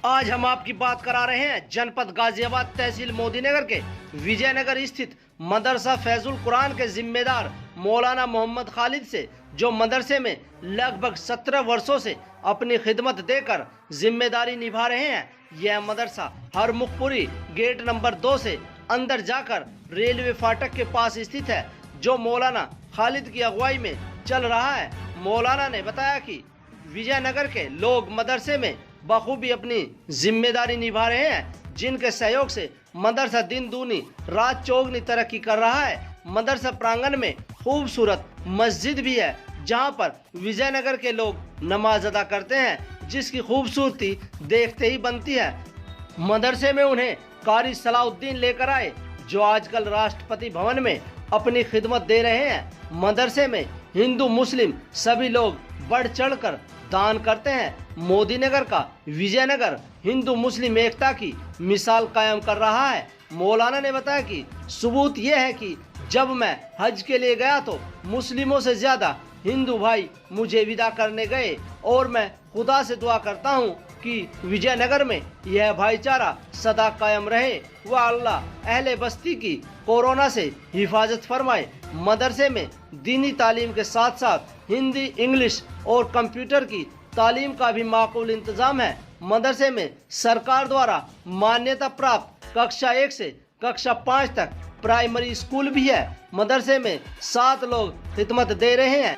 आज हम आपकी बात करा रहे हैं जनपद गाजियाबाद तहसील मोदीनगर के विजयनगर स्थित मदरसा फैजुल कुरान के जिम्मेदार मौलाना मोहम्मद खालिद से, जो मदरसे में लगभग 17 वर्षों से अपनी खिदमत देकर जिम्मेदारी निभा रहे हैं। यह मदरसा हरमुखपुरी गेट नंबर 2 से अंदर जाकर रेलवे फाटक के पास स्थित है, जो मौलाना खालिद की अगुवाई में चल रहा है। मौलाना ने बताया कि विजयनगर के लोग मदरसे में बखूबी अपनी जिम्मेदारी निभा रहे हैं, जिनके सहयोग से मदरसा दिन दूनी रात चौगनी तरक्की कर रहा है। मदरसा प्रांगण में खूबसूरत मस्जिद भी है, जहां पर विजयनगर के लोग नमाज अदा करते हैं, जिसकी खूबसूरती देखते ही बनती है। मदरसे में उन्हें कारी सलाउद्दीन लेकर आए, जो आजकल राष्ट्रपति भवन में अपनी खिदमत दे रहे हैं। मदरसे में हिंदू मुस्लिम सभी लोग बढ़ चढ़कर दान करते हैं। मोदीनगर का विजयनगर हिंदू मुस्लिम एकता की मिसाल कायम कर रहा है। मौलाना ने बताया कि सबूत यह है कि जब मैं हज के लिए गया तो मुस्लिमों से ज्यादा हिंदू भाई मुझे विदा करने गए, और मैं खुदा से दुआ करता हूँ कि विजयनगर में यह भाईचारा सदा कायम रहे। वह अल्लाह अहले बस्ती की कोरोना से हिफाजत फरमाए। मदरसे में दीनी तालीम के साथ साथ हिंदी, इंग्लिश और कंप्यूटर की तालीम का भी माकूल इंतजाम है। मदरसे में सरकार द्वारा मान्यता प्राप्त कक्षा 1 से कक्षा 5 तक प्राइमरी स्कूल भी है। मदरसे में 7 लोग खिदमत दे रहे हैं,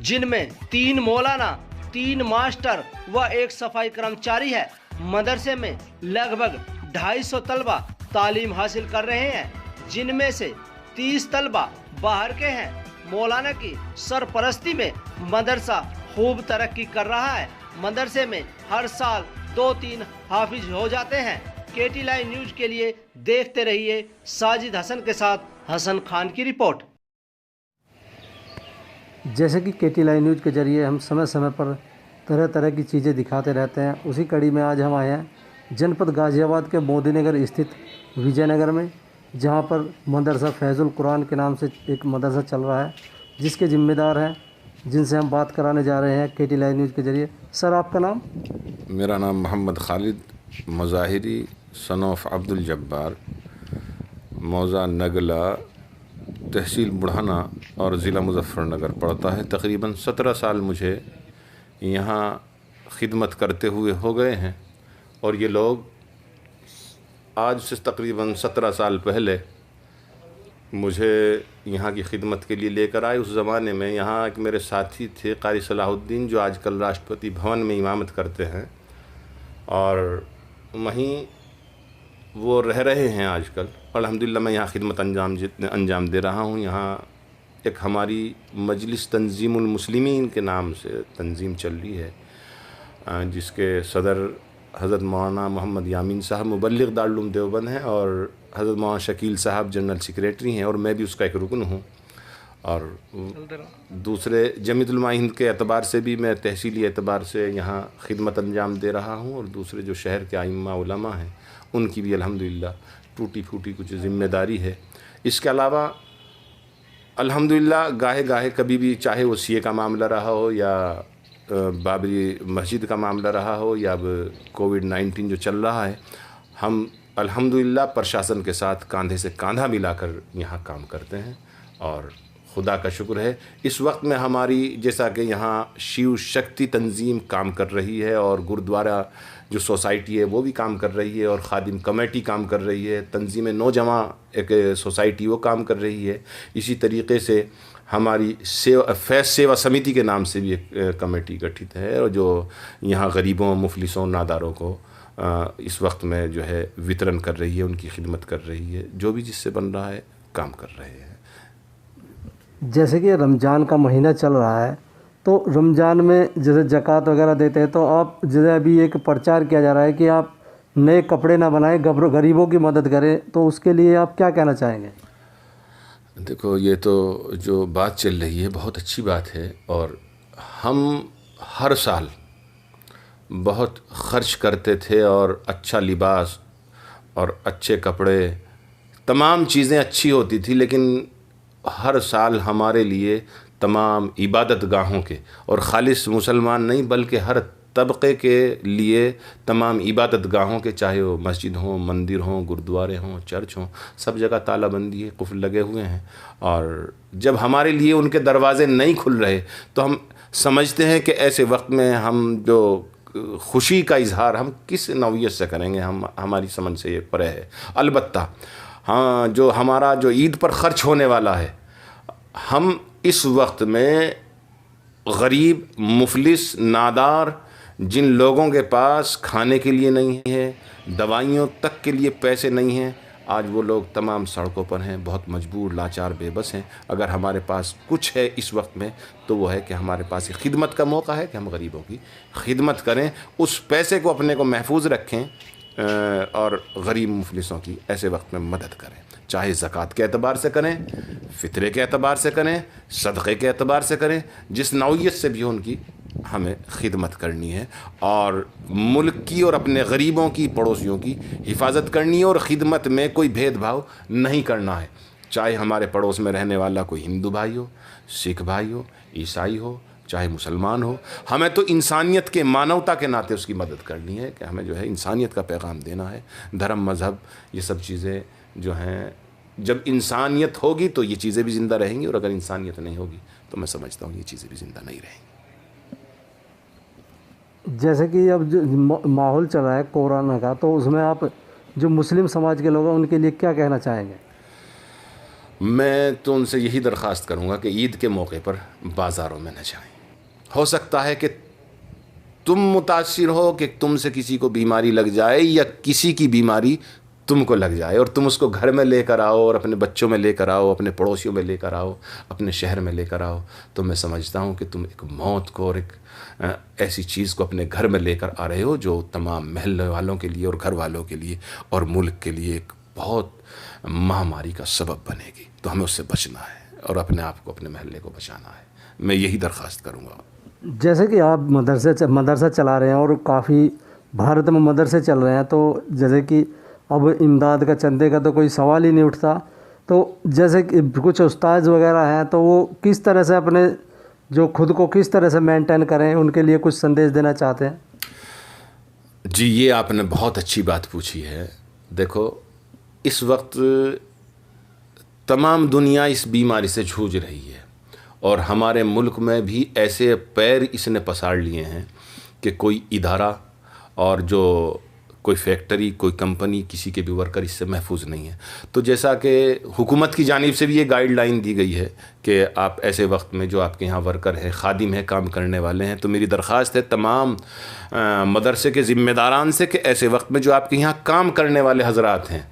जिनमें 3 मौलाना, 3 मास्टर व 1 सफाई कर्मचारी है। मदरसे में लगभग 250 तलबा तालीम हासिल कर रहे हैं, जिनमें से 30 तलबा बाहर के हैं। मौलाना की सरपरस्ती में मदरसा खूब तरक्की कर रहा है। मदरसे में हर साल 2-3 हाफिज हो जाते हैं। केटी लाइव न्यूज के लिए देखते रहिए साजिद हसन के साथ हसन खान की रिपोर्ट। जैसे कि केटी लाइव न्यूज के जरिए हम समय समय पर तरह तरह की चीज़ें दिखाते रहते हैं, उसी कड़ी में आज हम आए हैं जनपद गाजियाबाद के मोदीनगर स्थित विजयनगर में, जहां पर मदरसा फैजुल कुरान के नाम से एक मदरसा चल रहा है, जिसके ज़िम्मेदार हैं, जिनसे हम बात कराने जा रहे हैं केटी लाइव न्यूज़ के जरिए। सर, आपका नाम? मेरा नाम मोहम्मद खालिद मज़ाहिरी सन ऑफ अब्दुल जब्बार, मौज़ा नगला, तहसील बुढ़ाना और ज़िला मुज़फ़्फ़रनगर पड़ता है। तकरीबन 17 साल मुझे यहाँ खिदमत करते हुए हो गए हैं, और ये लोग आज से तकरीबन 17 साल पहले मुझे यहाँ की खिदमत के लिए लेकर आए। उस ज़माने में यहाँ एक मेरे साथी थे कारी सलाहुद्दीन, जो आजकल राष्ट्रपति भवन में इमामत करते हैं, और वहीं वो रह रहे हैं आजकल। अल्हम्दुलिल्लाह मैं यहाँ खिदमत अंजाम दे रहा हूँ। यहाँ एक हमारी मजलिस तंजीमुल मुस्लिमीन के नाम से तंजीम चल रही है, जिसके सदर हज़रत मौलाना मोहम्मद यामीन साहब मुबल्लिग़ दारुल उलूम देवबंद हैं, और हज़रत मौलाना शकील साहब जनरल सेक्रेटरी हैं, और मैं भी उसका एक रुकन हूँ। और दूसरे जमीयत उलमा हिंद के एतबार से भी मैं तहसीली एतबार से यहाँ खिदमत अंजाम दे रहा हूँ, और दूसरे जो शहर के आइम्मा उलमा हैं उनकी भी अल्हम्दुलिल्लाह टूटी फूटी कुछ ज़िम्मेदारी है। इसके अलावा अल्हम्दुलिल्लाह गाहे गाहे कभी भी, चाहे वो सीए का मामला रहा हो, या बाबरी मस्जिद का मामला रहा हो, या अब कोविड-19 जो चल रहा है, हम अल्हम्दुलिल्लाह प्रशासन के साथ कंधे से कंधा मिलाकर यहाँ काम करते हैं, और खुदा का शुक्र है इस वक्त में हमारी, जैसा कि यहाँ शिव शक्ति तंजीम काम कर रही है, और गुरुद्वारा जो सोसाइटी है वो भी काम कर रही है, और खादिम कमेटी काम कर रही है, तंजीम नौजवां एक सोसाइटी वो काम कर रही है। इसी तरीके से हमारी फैज़ सेवा समिति के नाम से भी एक कमेटी गठित है, और जो यहाँ गरीबों, मुफलिसों, नादारों को इस वक्त में जो है वितरण कर रही है, उनकी खिदमत कर रही है, जो भी जिससे बन रहा है काम कर रहे हैं। जैसे कि रमज़ान का महीना चल रहा है, तो रमज़ान में जैसे ज़कात वगैरह देते हैं, तो आप जैसे अभी एक प्रचार किया जा रहा है कि आप नए कपड़े ना बनाएं, गरीबों की मदद करें, तो उसके लिए आप क्या कहना चाहेंगे? देखो, ये तो जो बात चल रही है बहुत अच्छी बात है, और हम हर साल बहुत ख़र्च करते थे, और अच्छा लिबास और अच्छे कपड़े, तमाम चीज़ें अच्छी होती थी, लेकिन हर साल हमारे लिए तमाम इबादत गाहों के, और ख़ालिस मुसलमान नहीं बल्कि हर तबके के लिए तमाम इबादत गाहों के, चाहे वो मस्जिद हों, मंदिर हों, गुरुद्वारे हों, चर्च हों, सब जगह तालाबंदी है, कुफ्र लगे हुए हैं। और जब हमारे लिए उनके दरवाज़े नहीं खुल रहे तो हम समझते हैं कि ऐसे वक्त में हम जो खुशी का इजहार हम किस नौइयत से करेंगे, हम हमारी समझ से ये परे है। अलबत्ता हाँ, जो हमारा जो ईद पर ख़र्च होने वाला है, हम इस वक्त में गरीब, मुफलिस, नादार, जिन लोगों के पास खाने के लिए नहीं है, दवाइयों तक के लिए पैसे नहीं हैं, आज वो लोग तमाम सड़कों पर हैं, बहुत मजबूर, लाचार, बेबस हैं। अगर हमारे पास कुछ है इस वक्त में तो वो है कि हमारे पास एक खिदमत का मौका है कि हम गरीबों की खिदमत करें, उस पैसे को अपने को महफूज रखें और गरीब मुफलिसों की ऐसे वक्त में मदद करें। चाहे ज़कात के एतबार से करें, फ़ितरे के एतबार से करें, सदक़े के एतबार से करें, जिस नौइयत से भी उनकी हमें खिदमत करनी है और मुल्क की और अपने गरीबों की, पड़ोसियों की हिफाजत करनी है और ख़िदमत में कोई भेदभाव नहीं करना है। चाहे हमारे पड़ोस में रहने वाला कोई हिंदू भाई हो, सिख भाई हो, ईसाई हो, चाहे मुसलमान हो, हमें तो इंसानियत के, मानवता के नाते उसकी मदद करनी है कि हमें जो है इंसानियत का पैगाम देना है। धर्म, मज़हब, ये सब चीज़ें जो हैं, जब इंसानियत होगी तो ये चीज़ें भी ज़िंदा रहेंगी और अगर इंसानियत नहीं होगी तो मैं समझता हूँ ये चीज़ें भी ज़िंदा नहीं रहेंगी। जैसे कि अब जो माहौल चल रहा है कोरोना का, तो उसमें आप जो मुस्लिम समाज के लोग हैं उनके लिए क्या कहना चाहेंगे? मैं तो उनसे यही दरख्वास्त करूँगा कि ईद के मौके पर बाज़ारों में न जाएं। हो सकता है कि तुम मुतासिर हो कि तुमसे किसी को बीमारी लग जाए या किसी की बीमारी तुमको लग जाए और तुम उसको घर में लेकर आओ और अपने बच्चों में लेकर आओ, अपने पड़ोसियों में लेकर आओ, अपने शहर में लेकर आओ, तो मैं समझता हूँ कि तुम एक मौत को और एक ऐसी चीज़ को अपने घर में लेकर आ रहे हो जो तमाम महल्ले वालों के लिए और घर वालों के लिए और मुल्क के लिए एक बहुत महामारी का सबब बनेगी। तो हमें उससे बचना है और अपने आप को, अपने महल्ले को बचाना है। मैं यही दरख्वास्त करूँगा। जैसे कि आप मदरसा चला रहे हैं और काफ़ी भारत में मदरसे चल रहे हैं, तो जैसे कि अब इमदाद का, चंदे का तो कोई सवाल ही नहीं उठता। तो जैसे कि कुछ उस्ताद वगैरह हैं, तो वो किस तरह से अपने जो खुद को किस तरह से मेंटेन करें, उनके लिए कुछ संदेश देना चाहते हैं? जी, ये आपने बहुत अच्छी बात पूछी है। देखो, इस वक्त तमाम दुनिया इस बीमारी से जूझ रही है और हमारे मुल्क में भी ऐसे पैर इसने पसार लिए हैं कि कोई इदारा और जो कोई फैक्ट्री, कोई कंपनी, किसी के भी वर्कर इससे महफूज नहीं है। तो जैसा कि हुकूमत की जानिब से भी ये गाइडलाइन दी गई है कि आप ऐसे वक्त में जो आपके यहाँ वर्कर हैं, खादिम हैं, काम करने वाले हैं, तो मेरी दरख्वास्त है तमाम मदरसे के ज़िम्मेदारान से कि ऐसे वक्त में जो आपके यहाँ काम करने वाले हजरात हैं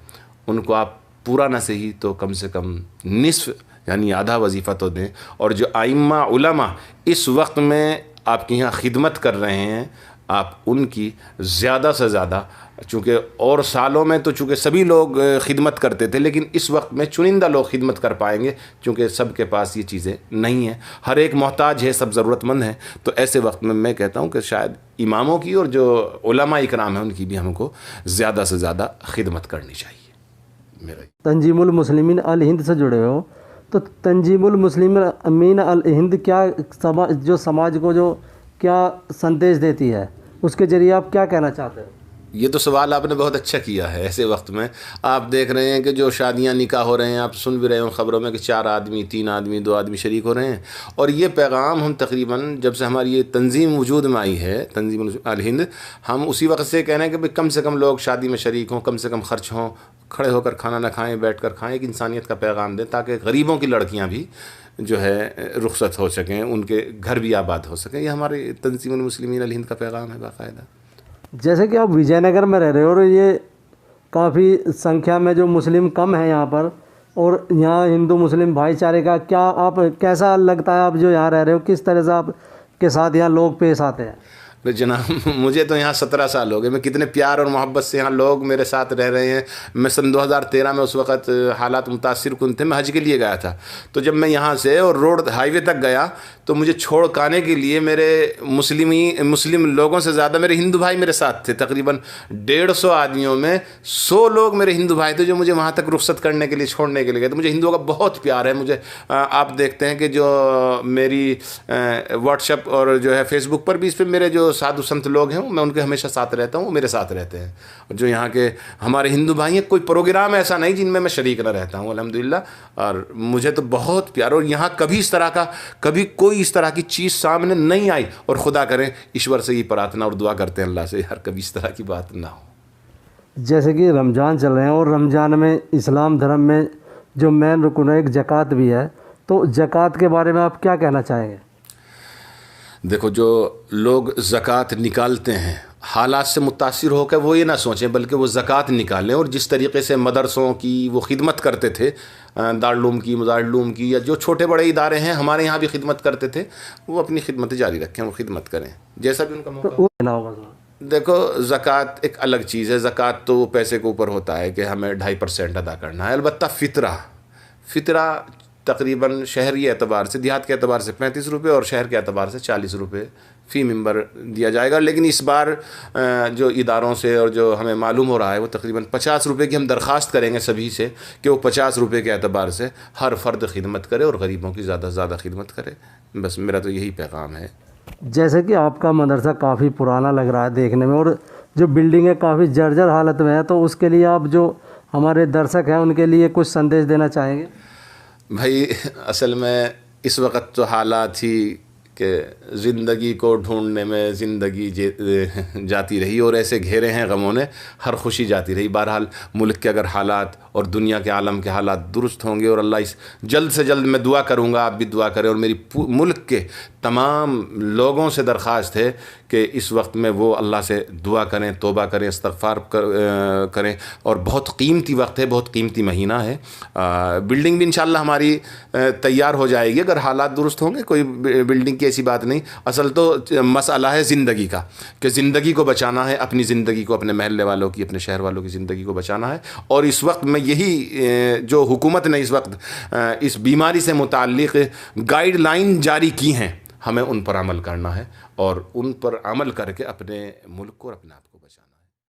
उनको आप पूरा न सही तो कम से कम निस्फ़ यानी आधा वजीफ़ा तो दें। और जो आइम्मा उलमा इस वक्त में आपके यहाँ खिदमत कर रहे हैं, आप उनकी ज़्यादा से ज़्यादा, चूँकि और सालों में तो चूँकि सभी लोग खिदमत करते थे, लेकिन इस वक्त में चुनिंदा लोग खिदमत कर पाएंगे क्योंकि सब के पास ये चीज़ें नहीं हैं। हर एक मोहताज है, सब ज़रूरतमंद हैं। तो ऐसे वक्त में मैं कहता हूँ कि शायद इमामों की और जो उलमा इकराम है उनकी भी हमको ज़्यादा से ज़्यादा खिदमत करनी चाहिए। मेरा तंजीमुल मुस्लिमीन अल हिंद से जुड़े हो, तो तंजीमुल मुस्लिमीन अल हिंद क्या समाज को जो क्या संदेश देती है, उसके ज़रिए आप क्या कहना चाहते हैं? ये तो सवाल आपने बहुत अच्छा किया है। ऐसे वक्त में आप देख रहे हैं कि जो शादियां, निकाह हो रहे हैं, आप सुन भी रहे हो ख़बरों में कि 4 आदमी, 3 आदमी, 2 आदमी शरीक हो रहे हैं। और ये पैगाम हम तकरीबन जब से हमारी ये तंजीम वजूद में आई है, तंजीम अल हिंद, हम उसी वक्त से कह रहे हैं कि भाई कम से कम लोग शादी में शरीक हों, कम से कम ख़र्च हों, खड़े होकर खाना ना खाएँ, बैठ कर खाएँ, एक इंसानियत का पैगाम दें ताकि गरीबों की लड़कियाँ भी जो है रुखसत हो सकें, उनके घर भी आबाद हो सकें। ये हमारे तंजीमुल मुस्लिमीन अल हिंद का पैगाम है बाकायदा। जैसे कि आप विजयनगर में रह रहे हो और ये काफ़ी संख्या में जो मुस्लिम कम है यहाँ पर, और यहाँ हिंदू मुस्लिम भाईचारे का क्या आप कैसा लगता है? आप जो यहाँ रह रहे हो, किस तरह से आप के साथ यहाँ लोग पेश आते हैं? जनाब, मुझे तो यहाँ 17 साल हो गए। मैं कितने प्यार और मोहब्बत से यहाँ लोग मेरे साथ रह रहे हैं। मैं सन 2013 में, उस वक़्त हालात मुतासिर कुन थे, मैं हज के लिए गया था। तो जब मैं यहाँ से और रोड हाईवे तक गया तो मुझे छोड़ काने के लिए मेरे मुस्लिम लोगों से ज़्यादा मेरे हिंदू भाई मेरे साथ थे। तकरीबन 150 आदमियों में 100 लोग मेरे हिंदू भाई थे जो मुझे वहाँ तक रुखसत करने के लिए, छोड़ने के लिए गए। तो मुझे हिंदुओं का बहुत प्यार है। मुझे आप देखते हैं कि जो मेरी व्हाट्सएप और जो है फेसबुक पर भी इस पर मेरे जो साधु संत लोग हैं मैं उनके हमेशा साथ रहता हूँ, वो मेरे साथ रहते हैं। जो यहाँ के हमारे हिंदू भाई हैं, कोई प्रोग्राम ऐसा नहीं जिनमें मैं शरीक न रहता हूँ अल्हम्दुलिल्लाह। और मुझे तो बहुत प्यार, और यहाँ कभी कोई इस तरह की चीज़ सामने नहीं आई। और खुदा करें, ईश्वर से ये प्रार्थना और दुआ करते हैं अल्लाह से, यार कभी इस तरह की बात ना हो। जैसे कि रमज़ान चल रहे हैं और रमज़ान में इस्लाम धर्म में जो मेन रुकन है एक ज़कात भी है, तो ज़कात के बारे में आप क्या कहना चाहेंगे? देखो, जो लोग ज़कात निकालते हैं हालात से मुतासिर होकर वो ये ना सोचें, बल्कि वो ज़कात निकालें। और जिस तरीके से मदरसों की वो खिदमत करते थे, दारुल की, मुदारुल की, या जो छोटे बड़े इदारे हैं हमारे यहाँ भी खिदमत करते थे, वो अपनी खिदमत जारी रखें, वो खिदमत करें जैसा भी उनका मौका हो। देखो, ज़कात एक अलग चीज़ है। ज़कात तो पैसे के ऊपर होता है कि हमें 2.5% अदा करना है। अलबत्ता फ़ितरा तकरीबन शहरी एतबार से, देहात के एतबार से 35 रुपये और शहर के एतबार से 40 रुपये फ़ी मेंबर दिया जाएगा। लेकिन इस बार जो इदारों से और जो हमें मालूम हो रहा है वो तकरीबन 50 रुपये की हम दरख्वास्त करेंगे सभी से कि वो 50 रुपये के एतबार से हर फ़र्द खिदमत करे और गरीबों की ज़्यादा से ज़्यादा खिदमत करे। बस मेरा तो यही पैगाम है। जैसे कि आपका मदरसा काफ़ी पुराना लग रहा है देखने में, और जो बिल्डिंग है काफ़ी जर्जर हालत में है, तो उसके लिए आप जो हमारे दर्शक हैं उनके लिए कुछ संदेश देना चाहेंगे? भाई, असल में इस वक्त तो हालात ही कि ज़िंदगी को ढूंढने में ज़िंदगी जाती रही और ऐसे घेरे हैं गमों ने, हर खुशी जाती रही। बहरहाल मुल्क के अगर हालात और दुनिया के आलम के हालात दुरुस्त होंगे, और अल्लाह इस जल्द से जल्द, मैं दुआ करूँगा, आप भी दुआ करें, और मेरी मुल्क के तमाम लोगों से दरख्वास्त है कि इस वक्त में वो अल्लाह से दुआ करें, तौबा करें, इस्तग़फ़ार करें। और बहुत कीमती वक्त है, बहुत कीमती महीना है। बिल्डिंग भी इंशाअल्लाह हमारी तैयार हो जाएगी अगर हालात दुरुस्त होंगे। कोई बिल्डिंग की ऐसी बात नहीं, असल तो मसला है ज़िंदगी का, कि ज़िंदगी को बचाना है, अपनी ज़िंदगी को, अपने महल्ले वालों की, अपने शहर वालों की ज़िंदगी को बचाना है। और इस वक्त में यही जो हुकूमत ने इस वक्त इस बीमारी से मुताल्लिक़ गाइडलाइन जारी की हैं, हमें उन पर अमल करना है और उन पर अमल करके अपने मुल्क को और अपने आप को